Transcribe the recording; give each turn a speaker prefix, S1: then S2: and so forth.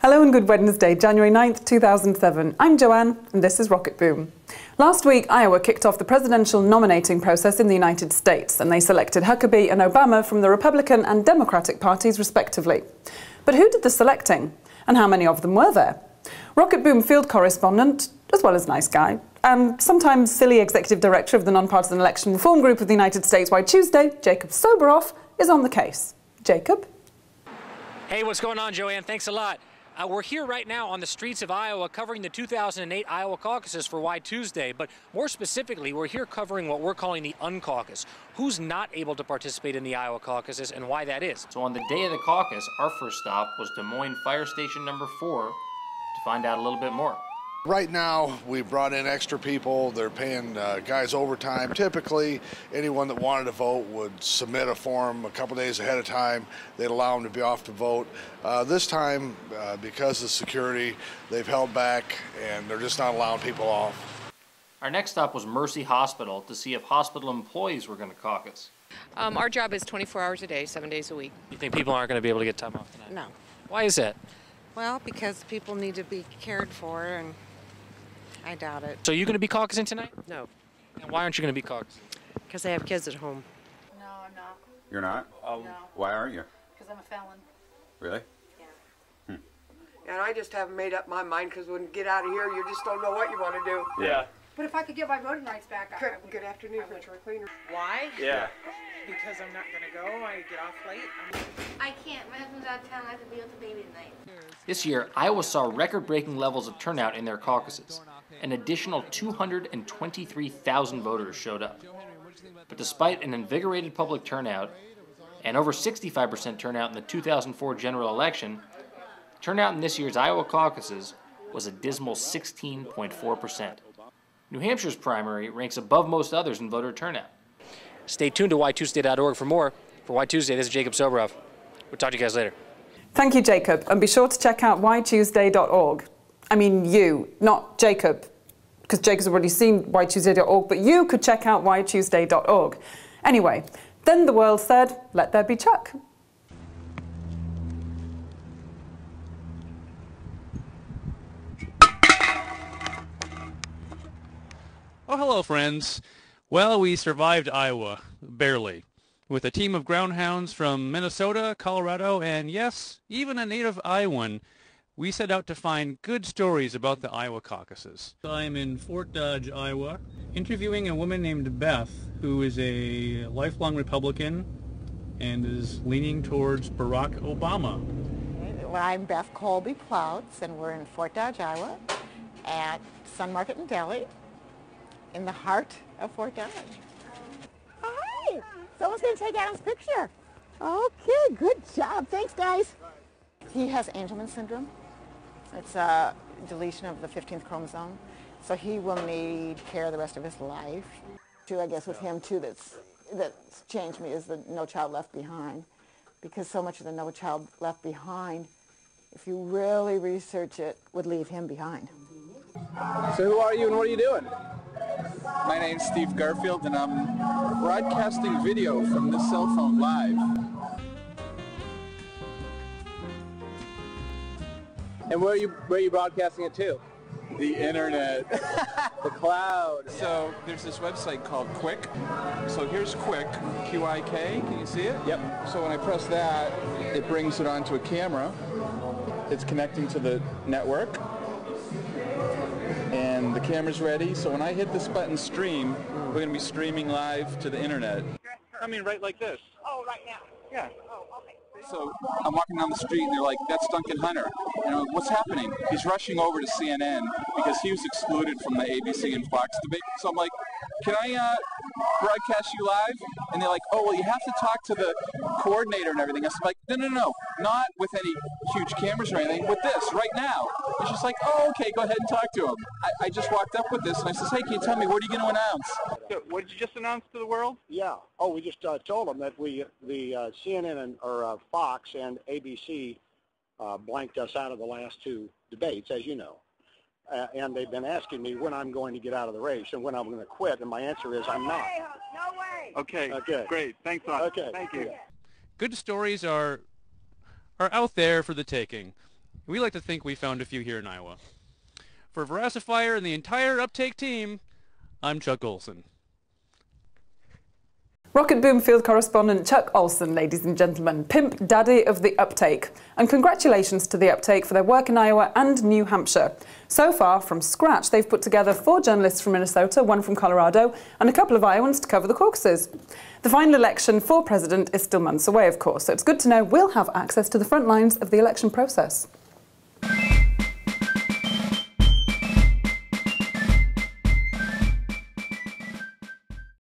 S1: Hello and good Wednesday, January 9th, 2007. I'm Joanne and this is Rocket Boom. Last week, Iowa kicked off the presidential nominating process in the United States and they selected Huckabee and Obama from the Republican and Democratic parties respectively. But who did the selecting? And how many of them were there? Rocket Boom field correspondent, as well as nice guy, and sometimes silly executive director of the nonpartisan election reform group of the United States Wide Tuesday, Jacob Soboroff, is on the case. Jacob?
S2: Hey, what's going on, Joanne? Thanks a lot. We're here right now on the streets of Iowa covering the 2008 Iowa caucuses for Wide Tuesday, but more specifically, we're here covering what we're calling the uncaucus. Who's not able to participate in the Iowa caucuses and why that is.
S3: So on the day of the caucus, our first stop was Des Moines Fire Station number 4 to find out a little bit more.
S4: Right now, we've brought in extra people. They're paying guys overtime. Typically, anyone that wanted to vote would submit a form a couple days ahead of time. They'd allow them to be off to vote. This time, because of security, they've held back and they're just not allowing people off.
S3: Our next stop was Mercy Hospital to see if hospital employees were going to caucus.
S5: Our job is 24 hours a day, 7 days a week.
S2: You think people aren't going to be able to get time off tonight?
S5: No.
S2: Why is that?
S5: Well, because people need to be cared for, and I doubt it.
S2: So you're going to be caucusing tonight?
S5: No.
S2: And why aren't you going to be caucusing?
S5: Because I have kids at home.
S6: No, I'm not.
S7: You're not?
S6: No.
S7: Why aren't you?
S6: Because I'm a felon.
S7: Really?
S6: Yeah.
S8: And I just haven't made up my mind because when you get out of here, you just don't know what you want to do.
S7: Yeah.
S6: But if I could get my voting rights back, I would.
S8: Good afternoon, Mr. Cleaner.
S9: Why?
S7: Yeah.
S9: Because I'm not going to go. I get off late.
S10: I can't. My husband's out of town. I have to be with the baby tonight.
S3: This year, Iowa saw record-breaking levels of turnout in their caucuses. An additional 223,000 voters showed up. But despite an invigorated public turnout and over 65% turnout in the 2004 general election, turnout in this year's Iowa caucuses was a dismal 16.4%. New Hampshire's primary ranks above most others in voter turnout.
S2: Stay tuned to WhyTuesday.org for more. For Wide Tuesday, this is Jacob Soboroff. We'll talk to you guys later.
S1: Thank you, Jacob, and be sure to check out whytuesday.org. I mean you, not Jacob, because Jacob's already seen whytuesday.org, but you could check out whytuesday.org. Anyway, then the world said, let there be Chuck.
S11: Oh, hello, friends. Well, we survived Iowa, barely, with a team of groundhounds from Minnesota, Colorado, and yes, even a native Iowan. We set out to find good stories about the Iowa caucuses. I'm in Fort Dodge, Iowa, interviewing a woman named Beth, who is a lifelong Republican and is leaning towards Barack Obama.
S12: Well, I'm Beth Colby Plouts, and we're in Fort Dodge, Iowa, at Sun Market and Deli, in the heart of Fort Dodge. Hi! Someone's going to take Adam's picture. Okay, good job. Thanks, guys. He has Angelman syndrome. It's a deletion of the 15th chromosome, so he will need care the rest of his life. I guess with him, too, that's changed me is the No Child Left Behind, because so much of the No Child Left Behind, if you really research it, would leave him behind.
S13: So who are you and what are you doing? My name's Steve Garfield, and I'm broadcasting video from this cell phone live. And where are you broadcasting it to? The internet. The cloud. So there's this website called Quick. So here's Quick, Q-I-K. Can you see it? Yep. So when I press that, it brings it onto a camera. It's connecting to the network. And the camera's ready. So when I hit this button, stream, we're going to be streaming live to the internet. I mean, right like this.
S8: Oh, right now.
S13: Yeah.
S8: Oh, okay.
S13: So I'm walking down the street and they're like, that's Duncan Hunter. And I'm like, what's happening? He's rushing over to CNN because he was excluded from the ABC and Fox debate. So I'm like, can I broadcast you live? And they're like, oh, well, you have to talk to the coordinator and everything. I was like, no, not with any huge cameras or anything, with this, right now. And she's like, oh, okay, go ahead and talk to him. I just walked up with this and I says, hey, can you tell me, what are you going to announce?
S14: So what did you just announce to the world? Yeah. Oh, we just told them that the CNN or Fox and ABC blanked us out of the last two debates, as you know. And they've been asking me when I'm going to get out of the race and when I'm going to quit, and my answer is I'm not.
S8: No way.
S14: Okay.
S13: Okay.
S14: Great. Thanks a lot.
S13: Okay.
S14: Thank you.
S11: Good stories are out there for the taking. We like to think we found a few here in Iowa. For Veracifyer and the entire Uptake team, I'm Chuck Olson.
S1: Rocket Boom field correspondent Chuck Olson, ladies and gentlemen, pimp daddy of the Uptake. And congratulations to the Uptake for their work in Iowa and New Hampshire. So far, from scratch, they've put together 4 journalists from Minnesota, 1 from Colorado, and a couple of Iowans to cover the caucuses. The final election for president is still months away, of course, so it's good to know we'll have access to the front lines of the election process.